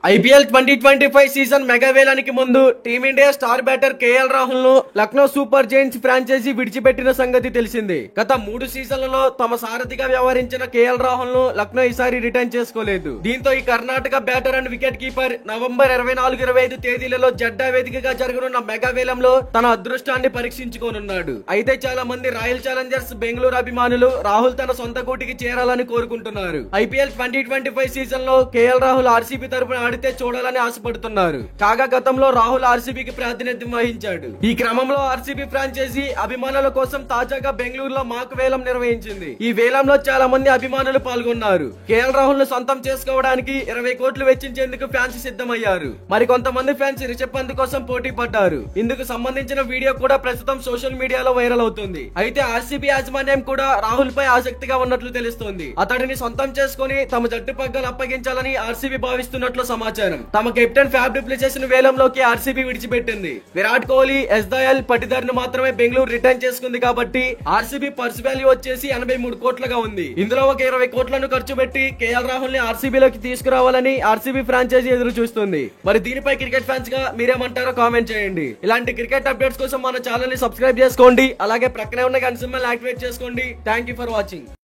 IPL 2025 season mega వేలానికి ముందు team India star batter KL Rahul ను Lucknow super Giants franchise విడిచిపెట్టిన సంగతి తెలిసిందే. గత 3 సీజన్లలో తమ సారథిగా వ్యవహరించిన కేఎల్ రాహుల్ ను లక్నో ఈసారి రిటర్న్ చేసుకోలేదు. దీంతో ఈ Karnataka batter and wicket keeper November 24-25 తేదీలలో జడ్డా వేదికగా జరగనున్న మెగా వేలంలో తన అదృష్టాన్ని పరీక్షించుకోనున్నాడు. అయితే చాలా మంది రాయల్ ఛాలెంజర్స్ బెంగళూరు అభిమానులు రాహుల్ తన సొంత గూటికి చేరాలని కోరుకుంటున్నారు. ఐపీఎల్ 2025 సీజన్ లో కేఎల్ రాహుల్ ఆర్సీబీ తరపున ఆడితే చూడాలని ఆశపడుతున్నారు. కాగా గతంలో రాహుల్ ఆర్సీబీకి ప్రాతినిధ్యం వహించాడు. ఈ క్రమంలో ఆర్సీబీ ఫ్రాంచైజీ అభిమానుల కోసం తాజాగా బెంగళూరులో మాక్ వేలం నిర్వహించింది. ఈ వేలంలో చాలా మంది అభిమానులు పాల్గొన్నారు. కేఎల్ రాహుల్ ను సొంతం చేసుకోవడానికి 20 కోట్లు వెచ్చించేందుకు ఫ్యాన్స్ సిద్ధమయ్యారు. మరి కొంతమంది ఫ్యాన్స్ రిషబ్ పంత్ కోసం పోటీ పడ్డారు. ఇందుకు సంబంధించిన వీడియో కూడా ప్రస్తుతం సోషల్ మీడియాలో వైరల్ అవుతుంది. అయితే ఆర్సీబీ యాజమాన్యం కూడా రాహుల్ పై ఆసక్తిగా ఉన్నట్లు తెలుస్తోంది. అతడిని సొంతం చేసుకుని తమ జట్టు పగ్గాలు అప్పగించాలని ఆర్సీబీ భావిస్తున్నట్లు సమాచారం. తమ కెప్టెన్ ఫ్యాబ్ డూప్లెసిస్ ను వేలంలోకి ఆర్సీబీ విడిచిపెట్టింది. విరాట్ కోహ్లీ, ఎస్ దయాల్, పటిదార్ ను మాత్రమే బెంగళూరు రిటర్న్ చేసుకుంది కాబట్టి ఆర్సీబీ పర్స్ వాల్యూ వచ్చేసి 83 కోట్లుగా ఉంది. ఇందులో ఒక 20 కోట్లను ఖర్చు పెట్టి కేఎల్ రాహుల్ ని ఆర్సీబీలోకి తీసుకురావాలని ఆర్సీబీ ఫ్రాంచైజీ ఎదురు చూస్తుంది. మరి దీనిపై క్రికెట్ ఫ్యాన్స్ గా మీరేమంటారో కామెంట్ చేయండి. ఇలాంటి క్రికెట్ అప్డేట్స్ కోసం మన ఛానల్ ని సబ్స్క్రైబ్ చేసుకోండి. అలాగే ప్రక్కనే ఉన్న గంట సింబల్ యాక్టివేట్ చేసుకోండి. Thank you for watching.